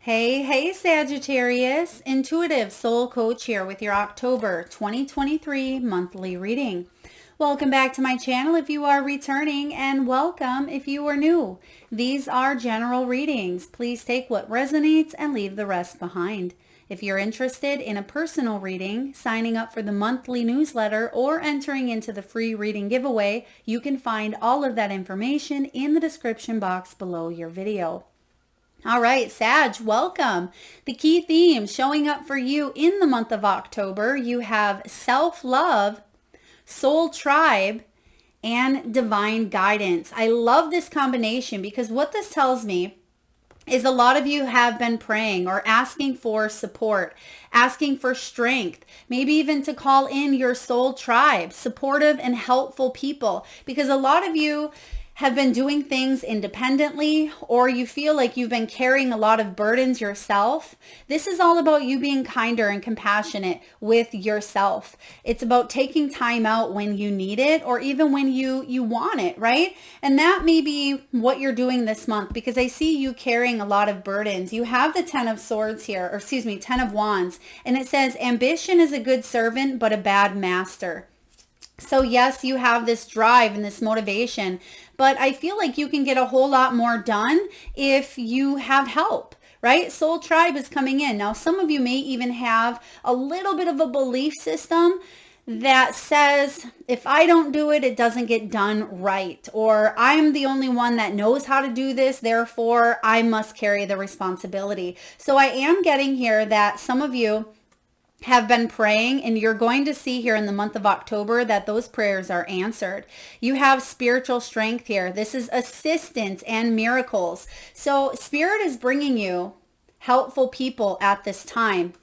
Hey, Sagittarius, Intuitive Soul Coach here with your October 2023 monthly reading. Welcome back to my channel if you are returning, and welcome if you are new. These are general readings. Please take what resonates and leave the rest behind. If you're interested in a personal reading, signing up for the monthly newsletter, or entering into the free reading giveaway, you can find all of that information in the description box below your video. All right, Sag, welcome. The key themes showing up for you in the month of October, you have self-love, soul tribe, and divine guidance. I love this combination because what this tells me is a lot of you have been praying or asking for support, asking for strength, maybe even to call in your soul tribe, supportive and helpful people, because a lot of you have been doing things independently, or you feel like you've been carrying a lot of burdens yourself. This is all about you being kinder and compassionate with yourself. It's about taking time out when you need it, or even when you want it, right? And that may be what you're doing this month, because I see you carrying a lot of burdens. You have the 10 of swords here, or 10 of wands, and it says ambition is a good servant, but a bad master. So yes, you have this drive and this motivation, but I feel like you can get a whole lot more done if you have help, right? Soul tribe is coming in. Now, some of you may even have a little bit of a belief system that says, if I don't do it, it doesn't get done right. Or I'm the only one that knows how to do this, therefore I must carry the responsibility. So I am getting here that some of you have been praying, and you're going to see here in the month of October that those prayers are answered. You have spiritual strength here. This is assistance and miracles. So Spirit is bringing you helpful people at this time.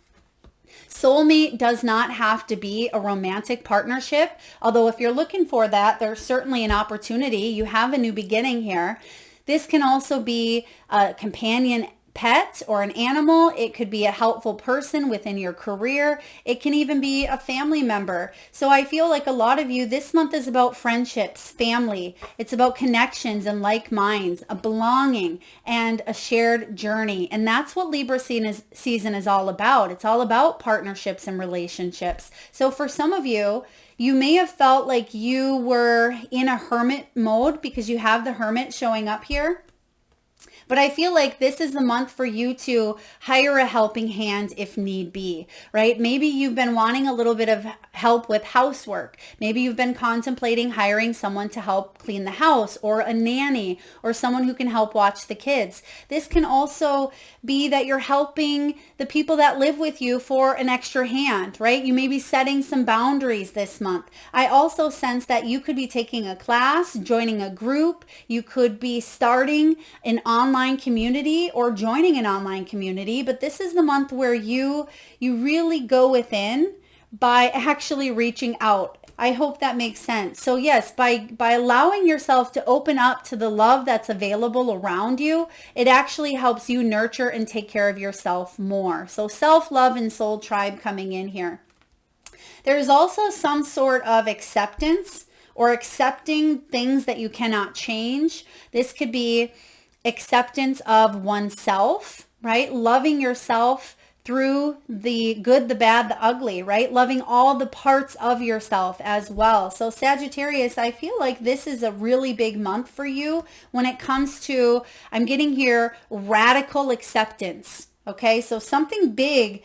Soulmate does not have to be a romantic partnership, although if you're looking for that, there's certainly an opportunity. You have a new beginning here. This can also be a companion pet or an animal. It could be a helpful person within your career. It can even be a family member. So I feel like a lot of you, this month is about friendships, family. It's about connections and like minds, a belonging and a shared journey. And that's what Libra season is all about. It's all about partnerships and relationships. So for some of you, you may have felt like you were in a hermit mode because you have the hermit showing up here. But I feel like this is the month for you to hire a helping hand if need be, right? Maybe you've been wanting a little bit of help with housework. Maybe you've been contemplating hiring someone to help clean the house, or a nanny, or someone who can help watch the kids. This can also be that you're helping the people that live with you for an extra hand, right? You may be setting some boundaries this month. I also sense that you could be taking a class, joining a group. You could be starting an online community or joining an online community, but this is the month where you really go within by actually reaching out. I hope that makes sense. So yes, by allowing yourself to open up to the love that's available around you, it actually helps you nurture and take care of yourself more. So self-love and soul tribe coming in here. There's also some sort of acceptance or accepting things that you cannot change. This could be acceptance of oneself, right? Loving yourself through the good, the bad, the ugly, right? Loving all the parts of yourself as well. So Sagittarius, I feel like this is a really big month for you when it comes to, I'm getting here, radical acceptance. Okay, so something big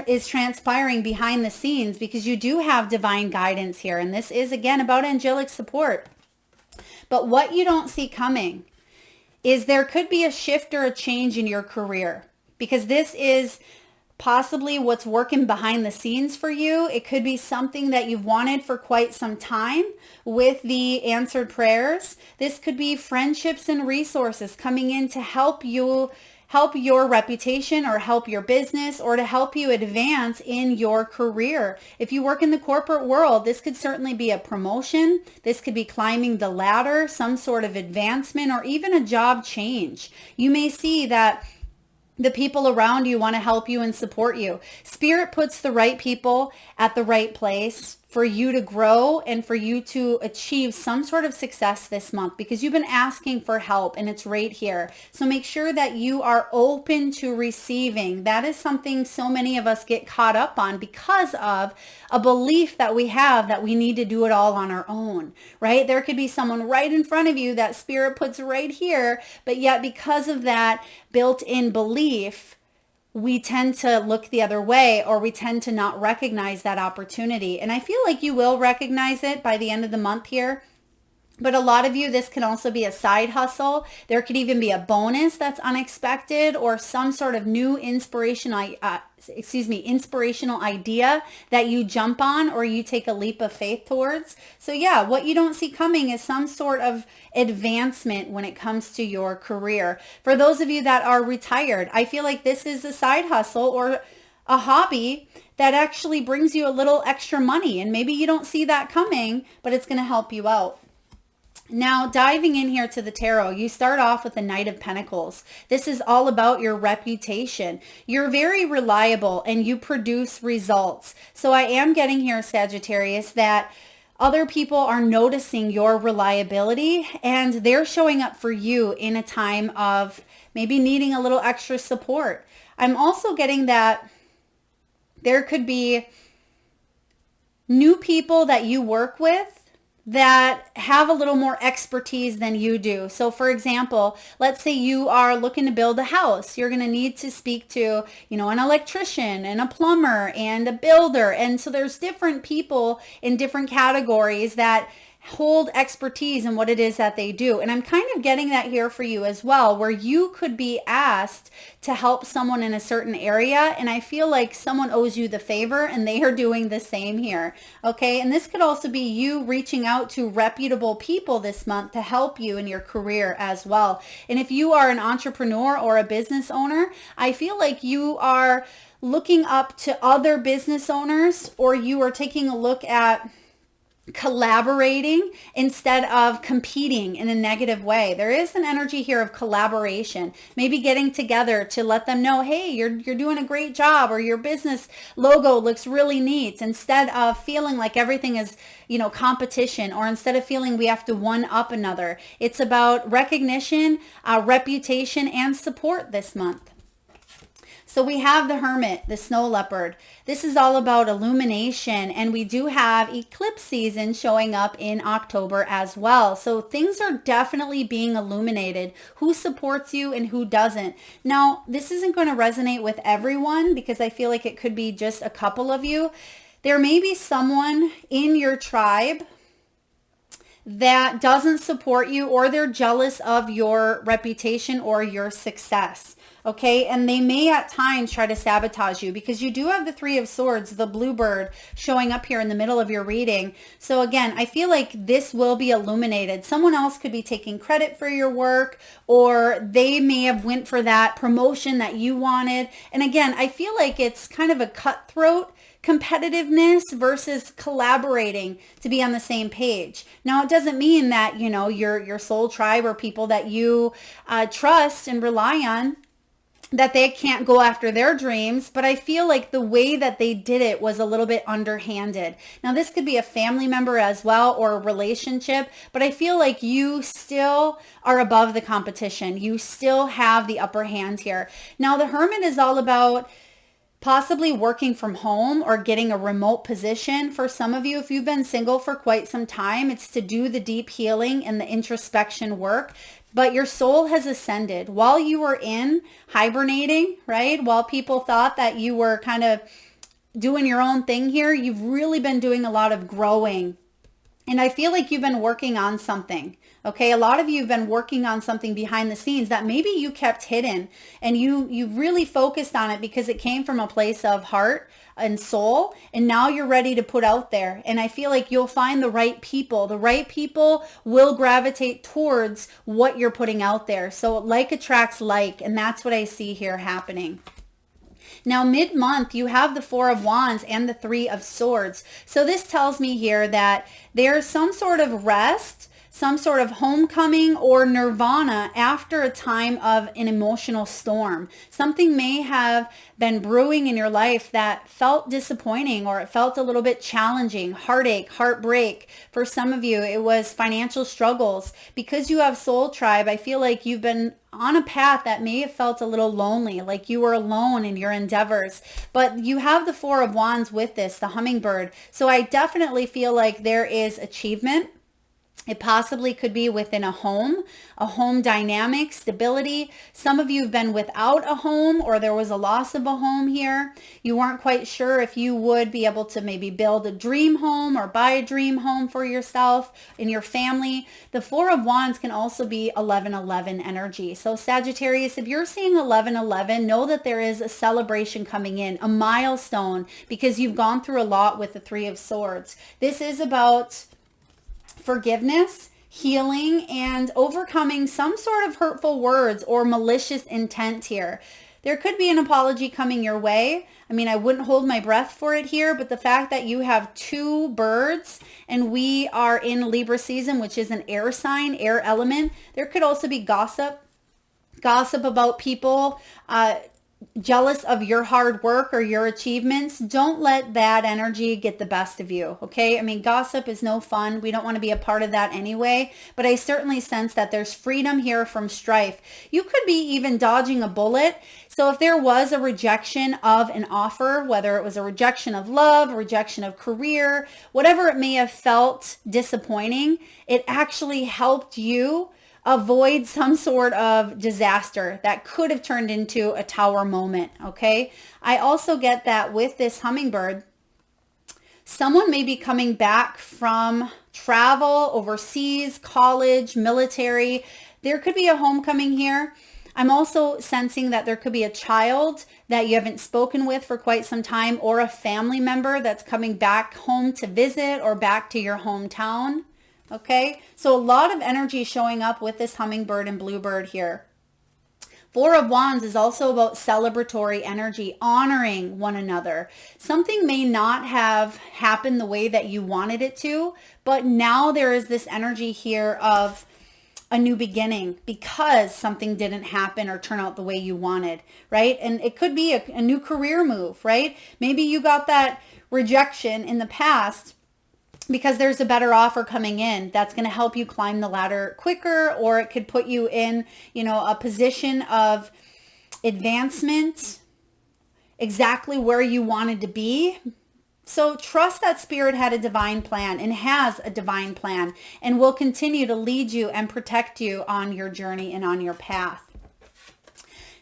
is transpiring behind the scenes because you do have divine guidance here. And this is, again, about angelic support. But what you don't see coming is there could be a shift or a change in your career, because this is possibly what's working behind the scenes for you. It could be something that you've wanted for quite some time with the answered prayers. This could be friendships and resources coming in to help you, help your reputation, or help your business, or to help you advance in your career. If you work in the corporate world, this could certainly be a promotion. This could be climbing the ladder, some sort of advancement, or even a job change. You may see that the people around you want to help you and support you. Spirit puts the right people at the right place for you to grow and for you to achieve some sort of success this month, because you've been asking for help and it's right here. So make sure that you are open to receiving. That is something so many of us get caught up on because of a belief that we have that we need to do it all on our own, right? There could be someone right in front of you that spirit puts right here, but yet because of that built-in belief, we tend to look the other way, or we tend to not recognize that opportunity. And I feel like you will recognize it by the end of the month here. But a lot of you, this can also be a side hustle. There could even be a bonus that's unexpected, or some sort of new inspirational idea that you jump on or you take a leap of faith towards. So yeah, what you don't see coming is some sort of advancement when it comes to your career. For those of you that are retired, I feel like this is a side hustle or a hobby that actually brings you a little extra money. And maybe you don't see that coming, but it's going to help you out. Now, diving in here to the tarot, you start off with the Knight of Pentacles. This is all about your reputation. You're very reliable and you produce results. So I am getting here, Sagittarius, that other people are noticing your reliability and they're showing up for you in a time of maybe needing a little extra support. I'm also getting that there could be new people that you work with that have a little more expertise than you do. So for example, let's say you are looking to build a house. You're going to need to speak to, an electrician and a plumber and a builder. And so there's different people in different categories that hold expertise in what it is that they do. And I'm kind of getting that here for you as well, where you could be asked to help someone in a certain area. And I feel like someone owes you the favor and they are doing the same here. Okay. And this could also be you reaching out to reputable people this month to help you in your career as well. And if you are an entrepreneur or a business owner, I feel like you are looking up to other business owners, or you are taking a look at collaborating instead of competing in a negative way. There is an energy here of collaboration, maybe getting together to let them know, hey, you're doing a great job, or your business logo looks really neat, instead of feeling like everything is, competition, or instead of feeling we have to one up another. It's about recognition, reputation, and support this month. So we have the Hermit, the snow leopard. This is all about illumination, and we do have eclipse season showing up in October as well. So things are definitely being illuminated, who supports you and who doesn't. Now, this isn't going to resonate with everyone because I feel like it could be just a couple of you. There may be someone in your tribe that doesn't support you, or they're jealous of your reputation or your success. Okay, and they may at times try to sabotage you, because you do have the Three of Swords, the bluebird, showing up here in the middle of your reading. So again, I feel like this will be illuminated. Someone else could be taking credit for your work, or they may have went for that promotion that you wanted. And again, I feel like it's kind of a cutthroat competitiveness versus collaborating to be on the same page. Now, it doesn't mean that, your soul tribe or people that you trust and rely on, that they can't go after their dreams, but I feel like the way that they did it was a little bit underhanded. Now, this could be a family member as well, or a relationship, but I feel like you still are above the competition. You still have the upper hand here. Now, the Hermit is all about possibly working from home or getting a remote position. For some of you, if you've been single for quite some time, it's to do the deep healing and the introspection work. But your soul has ascended while you were in hibernating, right? While people thought that you were kind of doing your own thing here, you've really been doing a lot of growing. And I feel like you've been working on something. Okay, a lot of you have been working on something behind the scenes that maybe you kept hidden, and you really focused on it because it came from a place of heart and soul, and now you're ready to put out there. And I feel like you'll find the right people. The right people will gravitate towards what you're putting out there. So like attracts like, and that's what I see here happening. Now, mid-month, you have the Four of Wands and the Three of Swords. So this tells me here that there's some sort of rest, some sort of homecoming or nirvana after a time of an emotional storm. Something may have been brewing in your life that felt disappointing, or it felt a little bit challenging, heartache, heartbreak. For some of you, it was financial struggles. Because you have Soul Tribe, I feel like you've been on a path that may have felt a little lonely, like you were alone in your endeavors. But you have the Four of Wands with this, the hummingbird. So I definitely feel like there is achievement. It possibly could be within a home dynamic, stability. Some of you have been without a home, or there was a loss of a home here. You weren't quite sure if you would be able to maybe build a dream home or buy a dream home for yourself and your family. The Four of Wands can also be 1111 energy. So Sagittarius, if you're seeing 1111, know that there is a celebration coming in, a milestone, because you've gone through a lot with the Three of Swords. This is about forgiveness, healing, and overcoming some sort of hurtful words or malicious intent here. There could be an apology coming your way. I mean, I wouldn't hold my breath for it here, but the fact that you have two birds and we are in Libra season, which is an air sign, air element, there could also be gossip about people, jealous of your hard work or your achievements. Don't let that energy get the best of you, okay? I mean, gossip is no fun. We don't want to be a part of that anyway, but I certainly sense that there's freedom here from strife. You could be even dodging a bullet. So if there was a rejection of an offer, whether it was a rejection of love, a rejection of career, whatever it may have felt disappointing, it actually helped you avoid some sort of disaster that could have turned into a tower moment, okay? I also get that with this hummingbird, someone may be coming back from travel, overseas, college, military. There could be a homecoming here. I'm also sensing that there could be a child that you haven't spoken with for quite some time, or a family member that's coming back home to visit or back to your hometown. Okay, so a lot of energy showing up with this hummingbird and bluebird here. Four of Wands is also about celebratory energy, honoring one another. Something may not have happened the way that you wanted it to, but now there is this energy here of a new beginning because something didn't happen or turn out the way you wanted, right? And it could be a new career move, right? Maybe you got that rejection in the past because there's a better offer coming in that's going to help you climb the ladder quicker, or it could put you in, a position of advancement exactly where you wanted to be. So trust that Spirit had a divine plan and has a divine plan and will continue to lead you and protect you on your journey and on your path.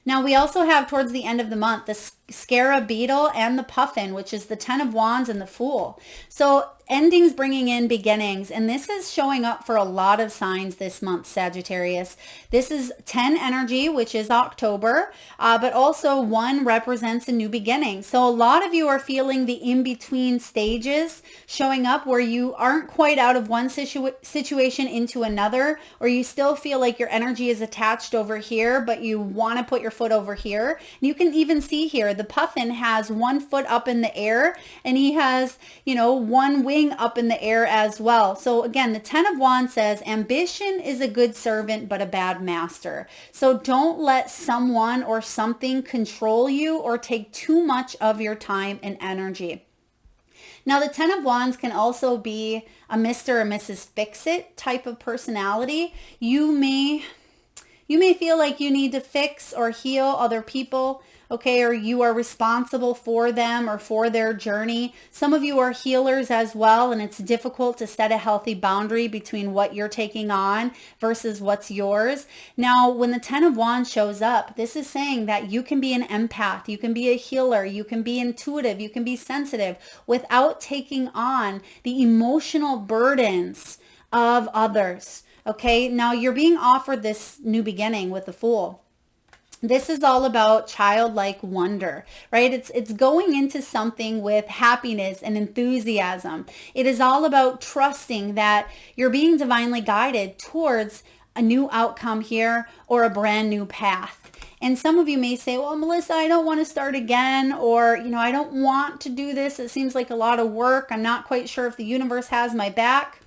Now, we also have towards the end of the month, the scarab beetle and the puffin, which is the 10 of Wands and the Fool. So endings bringing in beginnings, and this is showing up for a lot of signs this month, Sagittarius. This is 10 energy, which is October, but also 1 represents a new beginning. So a lot of you are feeling the in-between stages showing up where you aren't quite out of one situation into another, or you still feel like your energy is attached over here, but you want to put your foot over here. And you can even see here, the puffin has 1 foot up in the air, and he has, 1 wing up in the air as well. So again, the 10 of Wands says ambition is a good servant but a bad master. So don't let someone or something control you or take too much of your time and energy. Now, the 10 of Wands can also be a Mr. or Mrs. Fix-It type of personality. You may feel like you need to fix or heal other people, okay, or you are responsible for them or for their journey. Some of you are healers as well, and it's difficult to set a healthy boundary between what you're taking on versus what's yours. Now, when the 10 of Wands shows up, this is saying that you can be an empath, you can be a healer, you can be intuitive, you can be sensitive without taking on the emotional burdens of others. Okay, now you're being offered this new beginning with the Fool. This is all about childlike wonder, right? It's going into something with happiness and enthusiasm. It is all about trusting that you're being divinely guided towards a new outcome here or a brand new path. And some of you may say, well, Melissa, I don't want to start again, or, I don't want to do this. It seems like a lot of work. I'm not quite sure if the universe has my back.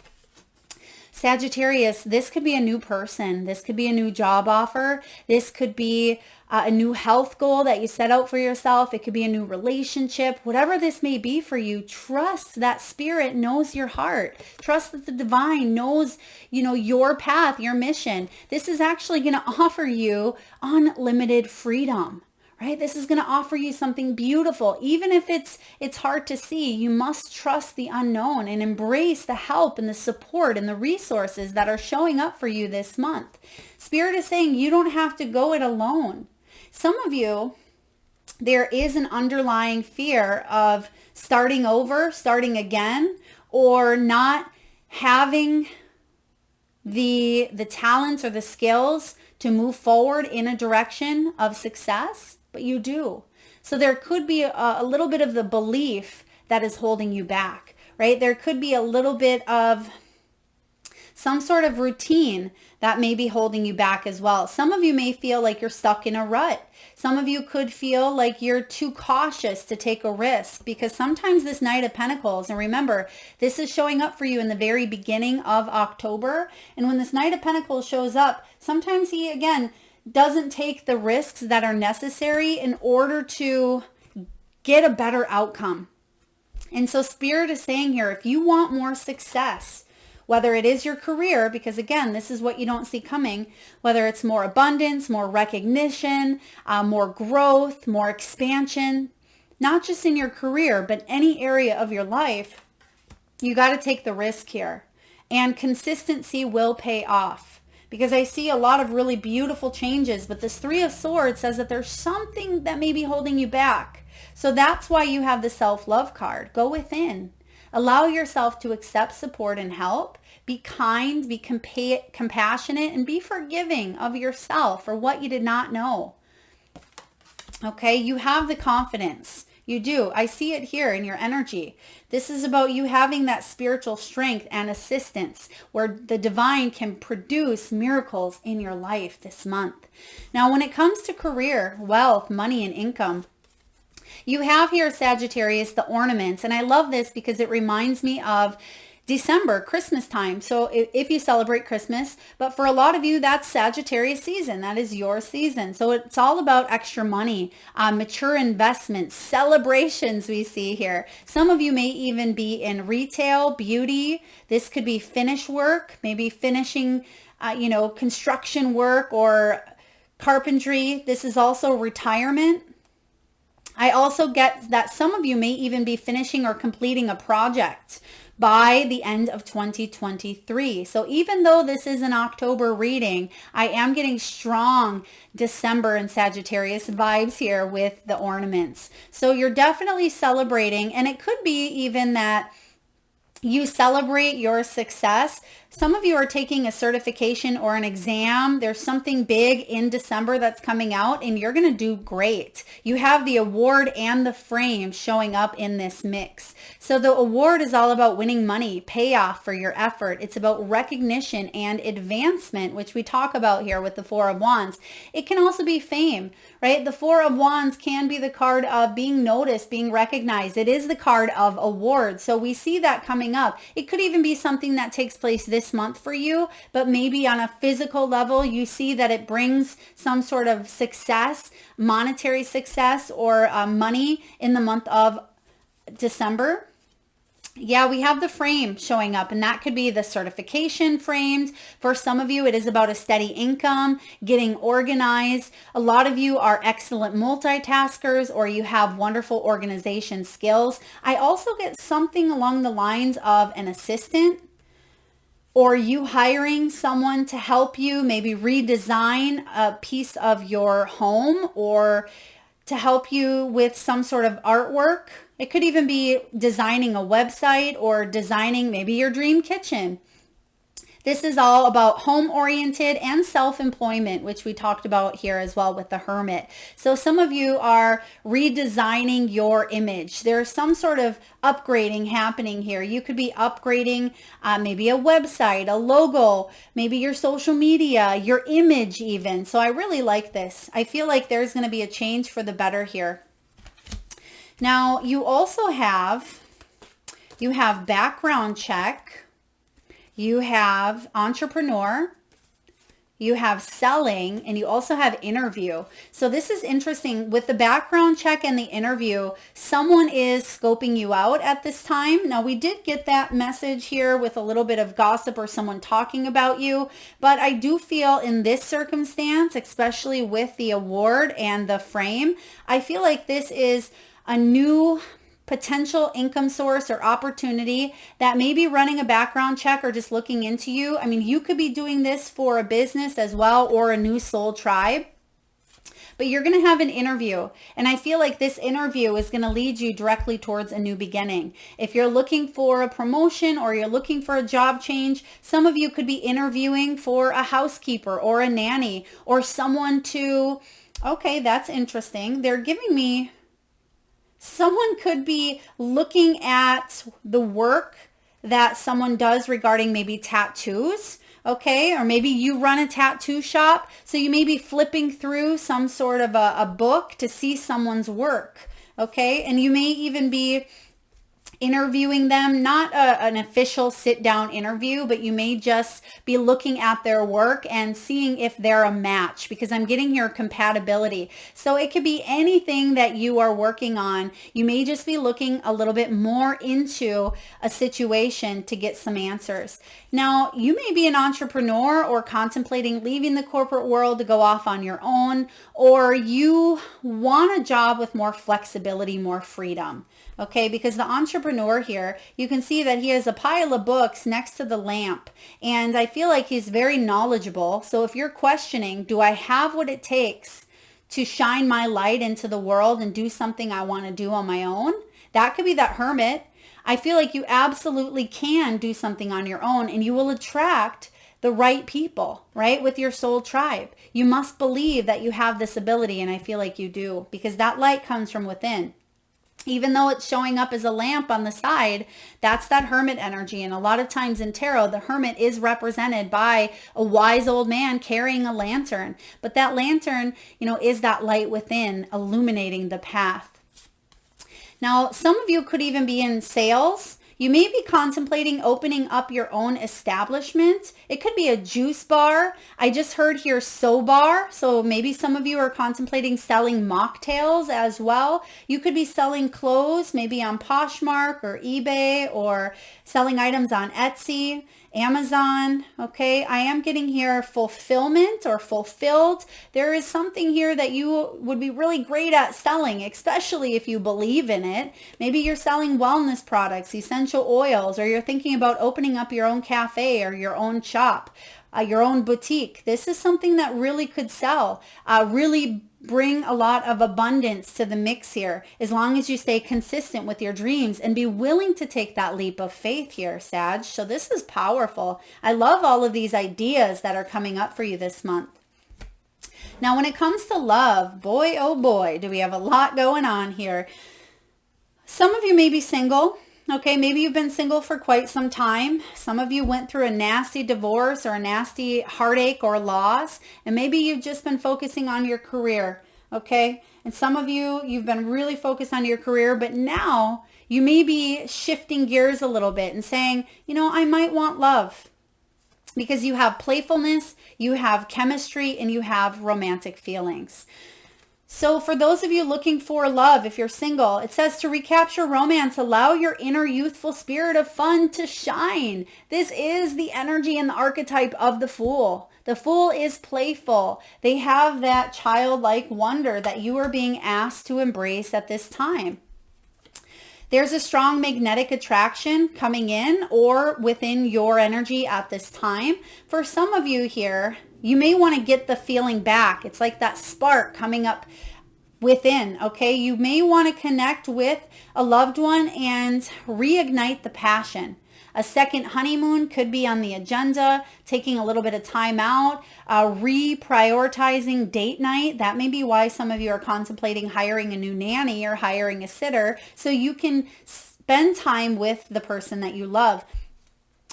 Sagittarius, this could be a new person. This could be a new job offer. This could be a new health goal that you set out for yourself. It could be a new relationship. Whatever this may be for you, trust that spirit knows your heart. Trust that the divine knows, your path, your mission. This is actually going to offer you unlimited freedom. Right? This is going to offer you something beautiful. Even if it's hard to see, you must trust the unknown and embrace the help and the support and the resources that are showing up for you this month. Spirit is saying you don't have to go it alone. Some of you, there is an underlying fear of starting over, starting again, or not having the talents or the skills to move forward in a direction of success. But you do. So there could be a little bit of the belief that is holding you back, right? There could be a little bit of some sort of routine that may be holding you back as well. Some of you may feel like you're stuck in a rut. Some of you could feel like you're too cautious to take a risk, because sometimes this Knight of Pentacles, and remember, this is showing up for you in the very beginning of October. And when this Knight of Pentacles shows up, sometimes he, again, doesn't take the risks that are necessary in order to get a better outcome. And so Spirit is saying here, if you want more success, whether it is your career, because again, this is what you don't see coming, whether it's more abundance, more recognition, more growth, more expansion, not just in your career, but any area of your life, you got to take the risk here. And consistency will pay off. Because I see a lot of really beautiful changes, but this Three of Swords says that there's something that may be holding you back. So that's why you have the self-love card. Go within. Allow yourself to accept support and help. Be kind, be compassionate, and be forgiving of yourself for what you did not know. Okay, you have the confidence. You do. I see it here in your energy. This is about you having that spiritual strength and assistance where the divine can produce miracles in your life this month. Now, when it comes to career, wealth, money, and income, you have here, Sagittarius, the ornaments. And I love this because it reminds me of December, Christmas time. So if you celebrate Christmas, but for a lot of you, that's Sagittarius season. That is your season. So it's all about extra money, mature investments, celebrations we see here. Some of you may even be in retail, beauty. This could be finish work, maybe finishing, construction work or carpentry. This is also retirement. I also get that some of you may even be finishing or completing a project by the end of 2023. So even though this is an October reading, I am getting strong December and Sagittarius vibes here with the ornaments. So you're definitely celebrating, and it could be even that you celebrate your success. Some of you are taking a certification or an exam. There's something big in December that's coming out, and you're going to do great. You have the award and the frame showing up in this mix. So the award is all about winning money, payoff for your effort. It's about recognition and advancement, which we talk about here with the Four of Wands. It can also be fame, right? The Four of Wands can be the card of being noticed, being recognized. It is the card of awards. So we see that coming up. It could even be something that takes place this month for you, but maybe on a physical level, you see that it brings some sort of success, monetary success, or money in the month of December. Yeah, we have the frame showing up, and that could be the certification frames. For some of you, it is about a steady income, getting organized. A lot of you are excellent multitaskers, or you have wonderful organization skills. I also get something along the lines of an assistant, or you hiring someone to help you maybe redesign a piece of your home, or to help you with some sort of artwork. It could even be designing a website or designing maybe your dream kitchen. This is all about home-oriented and self-employment, which we talked about here as well with the Hermit. So some of you are redesigning your image. There's some sort of upgrading happening here. You could be upgrading maybe a website, a logo, maybe your social media, your image even. So I really like this. I feel like there's going to be a change for the better here. Now, you also have background check. you have entrepreneur, you have selling, and you also have interview. So this is interesting. With the background check and the interview, someone is scoping you out at this time. Now, we did get that message here with a little bit of gossip or someone talking about you, but I do feel in this circumstance, especially with the award and the frame, I feel like this is a new potential income source or opportunity that may be running a background check or just looking into you. I mean, you could be doing this for a business as well or a new soul tribe. But you're going to have an interview. And I feel like this interview is going to lead you directly towards a new beginning. If you're looking for a promotion or you're looking for a job change, some of you could be interviewing for a housekeeper or a nanny or someone to, okay, that's interesting. They're giving me, someone could be looking at the work that someone does regarding maybe tattoos, okay? Or maybe you run a tattoo shop, so you may be flipping through some sort of a book to see someone's work, okay? And you may even be interviewing them, not an official sit down interview, but you may just be looking at their work and seeing if they're a match, because I'm getting here compatibility. So it could be anything that you are working on. You may just be looking a little bit more into a situation to get some answers. Now, you may be an entrepreneur or contemplating leaving the corporate world to go off on your own, or you want a job with more flexibility, more freedom. Okay, because the entrepreneur here, you can see that he has a pile of books next to the lamp, and I feel like he's very knowledgeable. So if you're questioning, do I have what it takes to shine my light into the world and do something I want to do on my own? That could be that hermit. I feel like you absolutely can do something on your own, and you will attract the right people, right? With your soul tribe. You must believe that you have this ability, and I feel like you do, because that light comes from within. Even though it's showing up as a lamp on the side, that's that hermit energy. And a lot of times in tarot, the hermit is represented by a wise old man carrying a lantern. But that lantern, is that light within illuminating the path. Now, some of you could even be in sales. You may be contemplating opening up your own establishment. It could be a juice bar. I just heard here bar. So maybe some of you are contemplating selling mocktails as well. You could be selling clothes, maybe on Poshmark or eBay, or selling items on Etsy, Amazon. Okay, I am getting here fulfillment or fulfilled. There is something here that you would be really great at selling, especially if you believe in it. Maybe you're selling wellness products, essential oils, or you're thinking about opening up your own cafe or your own shop, your own boutique. This is something that really could sell, really bring a lot of abundance to the mix here, as long as you stay consistent with your dreams and be willing to take that leap of faith here, Sag. So this is powerful. I love all of these ideas that are coming up for you this month. Now, when it comes to love, boy, oh boy, do we have a lot going on here. Some of you may be single. Okay, maybe you've been single for quite some time. Some of you went through a nasty divorce or a nasty heartache or loss, and maybe you've just been focusing on your career, okay? And some of you, you've been really focused on your career, but now you may be shifting gears a little bit and saying, I might want love, because you have playfulness, you have chemistry, and you have romantic feelings. So for those of you looking for love, if you're single, it says to recapture romance, allow your inner youthful spirit of fun to shine. This is the energy and the archetype of the Fool. The Fool is playful. They have that childlike wonder that you are being asked to embrace at this time. There's a strong magnetic attraction coming in or within your energy at this time. For some of you here, you may want to get the feeling back. It's like that spark coming up within, okay? You may want to connect with a loved one and reignite the passion. A second honeymoon could be on the agenda, taking a little bit of time out, reprioritizing date night. That may be why some of you are contemplating hiring a new nanny or hiring a sitter so you can spend time with the person that you love.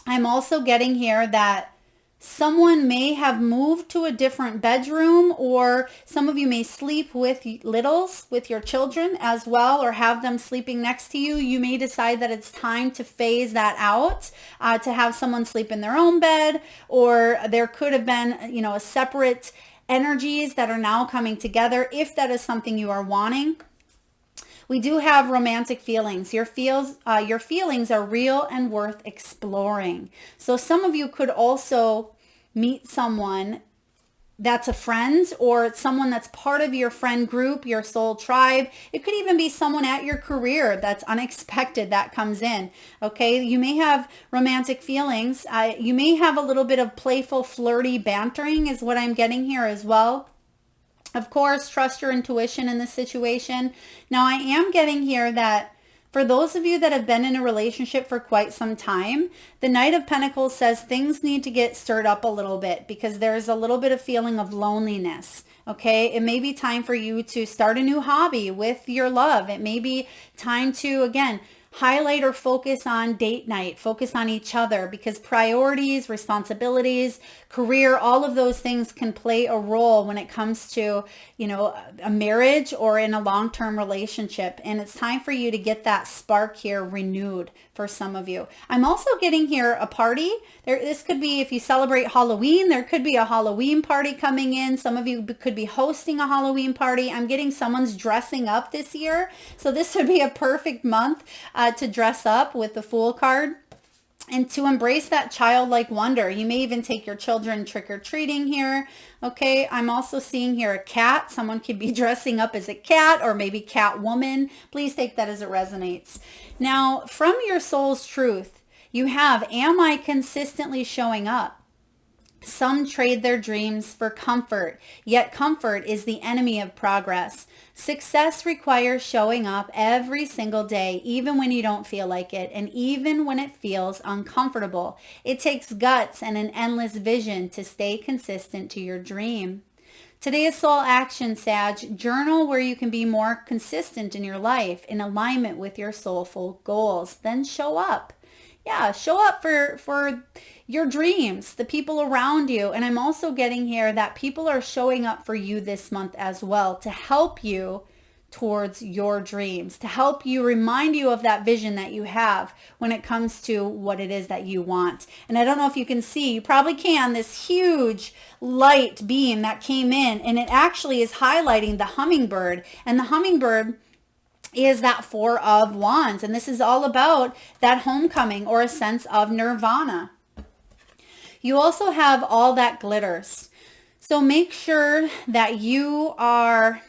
I'm also getting here that Someone may have moved to a different bedroom, or some of you may sleep with littles, with your children as well, or have them sleeping next to you. You may decide that it's time to phase that out, to have someone sleep in their own bed, or there could have been, a separate energies that are now coming together if that is something you are wanting. We do have romantic feelings. Your feelings are real and worth exploring. So some of you could also meet someone that's a friend, or someone that's part of your friend group, your soul tribe. It could even be someone at your career that's unexpected that comes in. Okay, you may have romantic feelings. You may have a little bit of playful, flirty bantering is what I'm getting here as well. Of course, trust your intuition in this situation. Now, I am getting here that for those of you that have been in a relationship for quite some time, the Knight of Pentacles says things need to get stirred up a little bit, because there's a little bit of feeling of loneliness. Okay, it may be time for you to start a new hobby with your love. It may be time to, again, highlight or focus on date night, focus on each other, because priorities, responsibilities, career, all of those things can play a role when it comes to, a marriage or in a long-term relationship. And it's time for you to get that spark here renewed for some of you. I'm also getting here a party. This could be, if you celebrate Halloween, there could be a Halloween party coming in. Some of you could be hosting a Halloween party. I'm getting someone's dressing up this year. So this would be a perfect month to dress up with the Fool card and to embrace that childlike wonder. You may even take your children trick-or-treating here. Okay, I'm also seeing here a cat. Someone could be dressing up as a cat, or maybe Catwoman. Please take that as it resonates. Now, from your soul's truth, you have, am I consistently showing up? Some trade their dreams for comfort, yet comfort is the enemy of progress. Success requires showing up every single day, even when you don't feel like it, and even when it feels uncomfortable. It takes guts and an endless vision to stay consistent to your dream. Today is soul action, Sag. Journal where you can be more consistent in your life, in alignment with your soulful goals. Then show up. Yeah, show up for your dreams, the people around you. And I'm also getting here that people are showing up for you this month as well, to help you towards your dreams, to help you, remind you of that vision that you have when it comes to what it is that you want. And I don't know if you can see, you probably can, this huge light beam that came in, and it actually is highlighting the hummingbird. And the hummingbird is that Four of Wands. And this is all about that homecoming, or a sense of nirvana. You also have all that glitters. So make sure that you are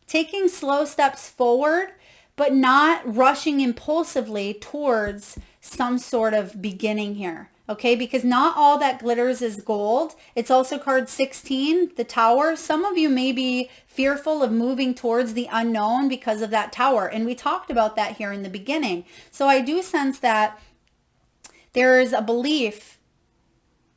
taking slow steps forward, but not rushing impulsively towards some sort of beginning here. Okay, because not all that glitters is gold. It's also card 16, the Tower. Some of you may be fearful of moving towards the unknown because of that Tower. And we talked about that here in the beginning. So I do sense that there is a belief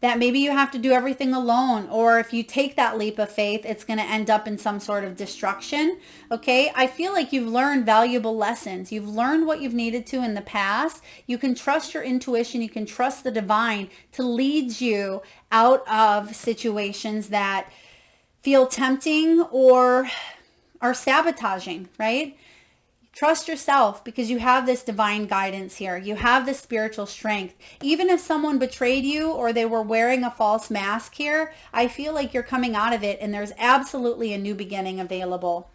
that maybe you have to do everything alone, or if you take that leap of faith, it's going to end up in some sort of destruction. Okay, I feel like you've learned valuable lessons. You've learned what you've needed to in the past. You can trust your intuition. You can trust the divine to lead you out of situations that feel tempting or are sabotaging, right? Trust yourself, because you have this divine guidance here. You have this spiritual strength. Even if someone betrayed you or they were wearing a false mask here, I feel like you're coming out of it, and there's absolutely a new beginning available.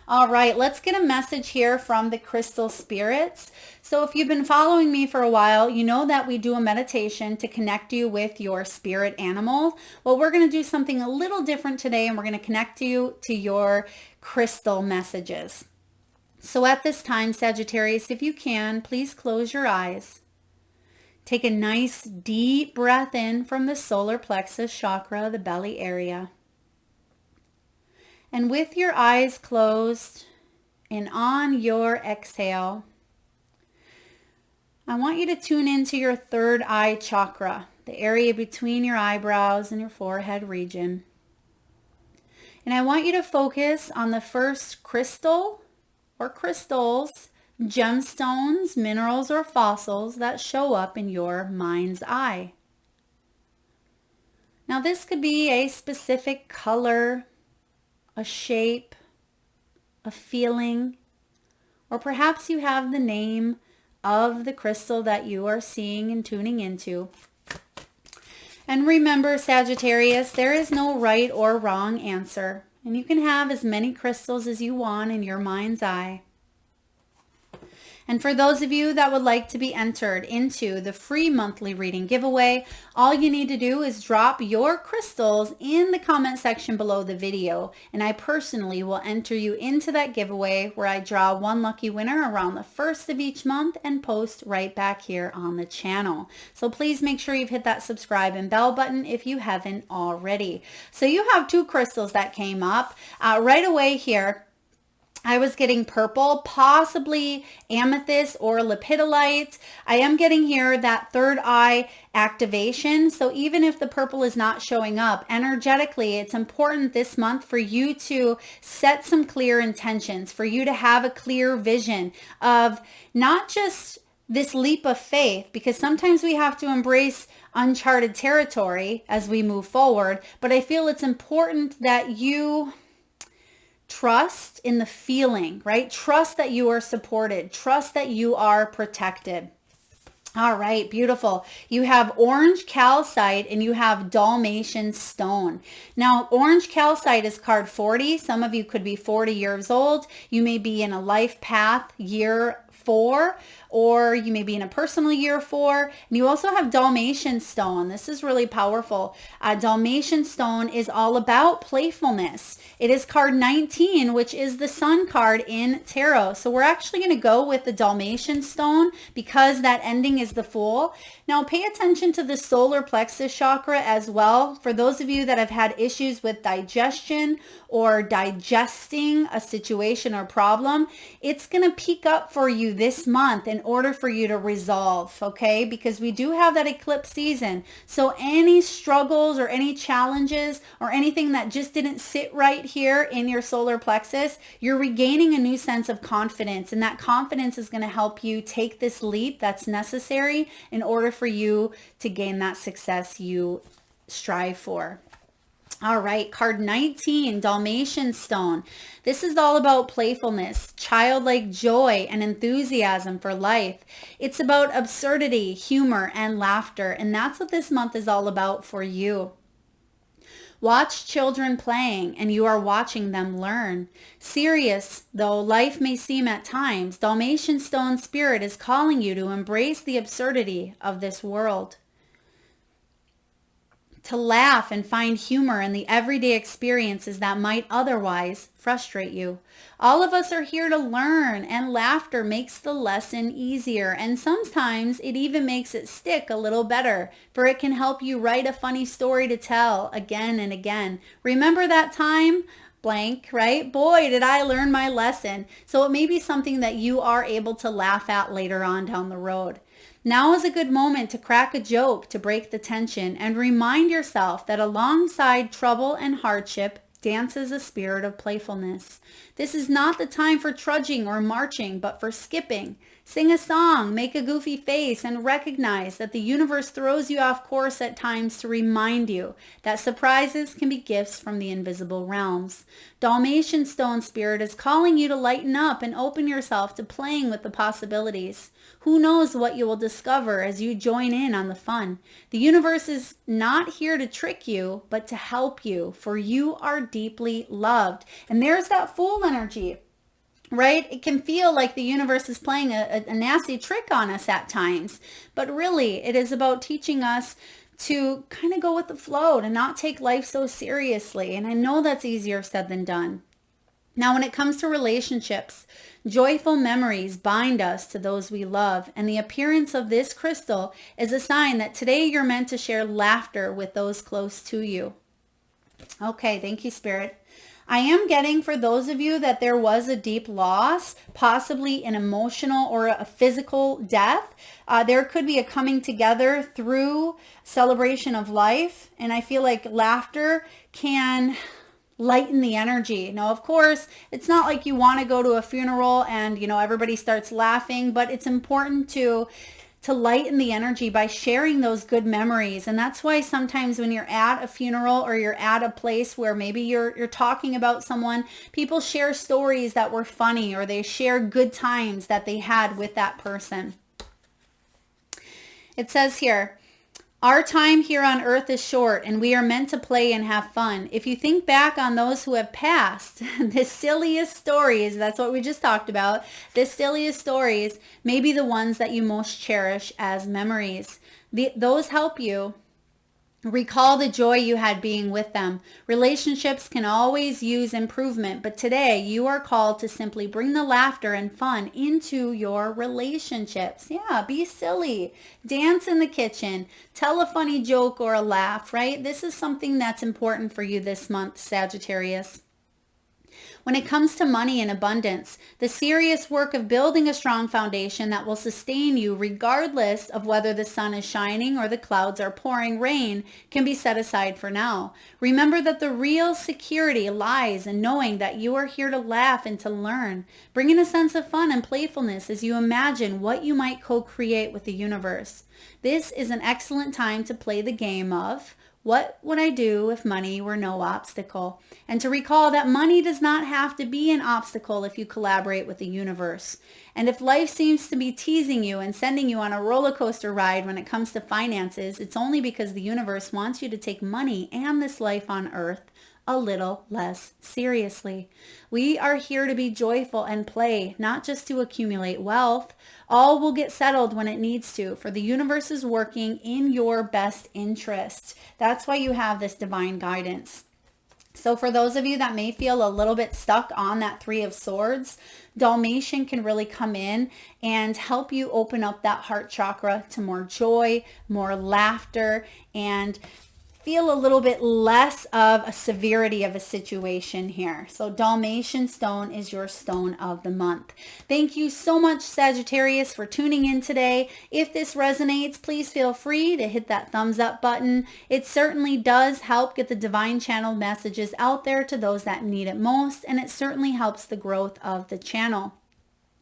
All right, let's get a message here from the crystal spirits. So if you've been following me for a while, you know that we do a meditation to connect you with your spirit animal. Well, we're going to do something a little different today, and we're going to connect you to your crystal messages. So at this time, Sagittarius, if you can, please close your eyes. Take a nice deep breath in from the solar plexus chakra, the belly area. And with your eyes closed and on your exhale, I want you to tune into your third eye chakra, the area between your eyebrows and your forehead region. And I want you to focus on the first crystal or crystals, gemstones, minerals, or fossils that show up in your mind's eye. Now this could be a specific color, a shape, a feeling, or perhaps you have the name of the crystal that you are seeing and tuning into. And remember, Sagittarius, there is no right or wrong answer, and you can have as many crystals as you want in your mind's eye. And for those of you that would like to be entered into the free monthly reading giveaway, all you need to do is drop your crystals in the comment section below the video. And I personally will enter you into that giveaway where I draw one lucky winner around the first of each month and post right back here on the channel. So please make sure you've hit that subscribe and bell button if you haven't already. So you have two crystals that came up right away here. I was getting purple, possibly amethyst or lepidolite. I am getting here that third eye activation. So even if the purple is not showing up energetically, it's important this month for you to set some clear intentions, for you to have a clear vision of not just this leap of faith, because sometimes we have to embrace uncharted territory as we move forward. But I feel it's important that you trust in the feeling, right? Trust that you are supported. Trust that you are protected. All right, beautiful. You have orange calcite and you have Dalmatian stone. Now, orange calcite is card 40. Some of you could be 40 years old. You may be in a life path year 4, or you may be in a personal year 4. And you also have Dalmatian stone. This is really powerful. Dalmatian stone is all about playfulness. It is card 19, which is the sun card in tarot. So we're actually going to go with the Dalmatian stone because that ending is the Fool. Now pay attention to the solar plexus chakra as well. For those of you that have had issues with digestion or digesting a situation or problem, it's going to peak up for you this month in order for you to resolve, okay? Because we do have that eclipse season. So any struggles or any challenges or anything that just didn't sit right here in your solar plexus, you're regaining a new sense of confidence, and that confidence is going to help you take this leap that's necessary in order for you to gain that success you strive for. All right, card 19, Dalmatian stone. This is all about playfulness, childlike joy, and enthusiasm for life. It's about absurdity, humor, and laughter, and that's what this month is all about for you. Watch children playing, and you are watching them learn. Serious though life may seem at times, Dalmatian stone spirit is calling you to embrace the absurdity of this world, to laugh and find humor in the everyday experiences that might otherwise frustrate you. All of us are here to learn, and laughter makes the lesson easier, and sometimes it even makes it stick a little better, for it can help you write a funny story to tell again and again. Remember that time? Blank, right? Boy, did I learn my lesson. So it may be something that you are able to laugh at later on down the road. Now is a good moment to crack a joke to break the tension and remind yourself that alongside trouble and hardship dances a spirit of playfulness. This is not the time for trudging or marching, but for skipping. Sing a song, make a goofy face, and recognize that the universe throws you off course at times to remind you that surprises can be gifts from the invisible realms. Dalmatian stone spirit is calling you to lighten up and open yourself to playing with the possibilities. Who knows what you will discover as you join in on the fun. The universe is not here to trick you, but to help you, for you are deeply loved. And there's that Fool energy, right? It can feel like the universe is playing a nasty trick on us at times, but really it is about teaching us to kind of go with the flow, to not take life so seriously. And I know that's easier said than done. Now, when it comes to relationships, joyful memories bind us to those we love, and the appearance of this crystal is a sign that today you're meant to share laughter with those close to you. Okay, thank you, Spirit. I am getting, for those of you that there was a deep loss, possibly an emotional or a physical death. There could be a coming together through celebration of life, and I feel like laughter can lighten the energy. Now, of course, it's not like you want to go to a funeral and, everybody starts laughing, but it's important to to lighten the energy by sharing those good memories. And that's why sometimes when you're at a funeral or you're at a place where maybe you're talking about someone, people share stories that were funny, or they share good times that they had with that person. It says here, our time here on earth is short, and we are meant to play and have fun. If you think back on those who have passed, the silliest stories, that's what we just talked about, the silliest stories may be the ones that you most cherish as memories. Those help you recall the joy you had being with them. Relationships can always use improvement, but today you are called to simply bring the laughter and fun into your relationships. Yeah, be silly. Dance in the kitchen. Tell a funny joke or a laugh, right? This is something that's important for you this month, Sagittarius. When it comes to money and abundance, the serious work of building a strong foundation that will sustain you regardless of whether the sun is shining or the clouds are pouring rain can be set aside for now. Remember that the real security lies in knowing that you are here to laugh and to learn. Bring in a sense of fun and playfulness as you imagine what you might co-create with the universe. This is an excellent time to play the game of, what would I do if money were no obstacle? And to recall that money does not have to be an obstacle if you collaborate with the universe. And if life seems to be teasing you and sending you on a roller coaster ride when it comes to finances, it's only because the universe wants you to take money and this life on earth a little less seriously. We are here to be joyful and play, not just to accumulate wealth. All will get settled when it needs to, for the universe is working in your best interest. That's why you have this divine guidance. So for those of you that may feel a little bit stuck on that Three of Swords, Dalmatian can really come in and help you open up that heart chakra to more joy, more laughter, and feel a little bit less of a severity of a situation here. So Dalmatian stone is your stone of the month. Thank you so much, Sagittarius, for tuning in today. If this resonates, please feel free to hit that thumbs up button. It certainly does help get the divine channel messages out there to those that need it most, and it certainly helps the growth of the channel.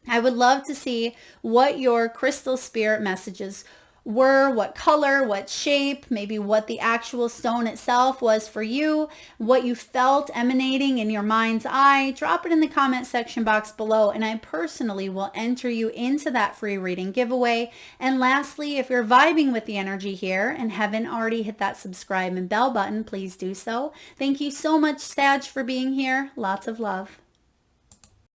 I would love to see what your crystal spirit messages were, what color, what shape, maybe what the actual stone itself was for you, what you felt emanating in your mind's eye. Drop it in the comment section box below, and I personally will enter you into that free reading giveaway. And lastly, if you're vibing with the energy here and haven't already hit that subscribe and bell button, please do so. Thank you so much, Sag, for being here. Lots of love.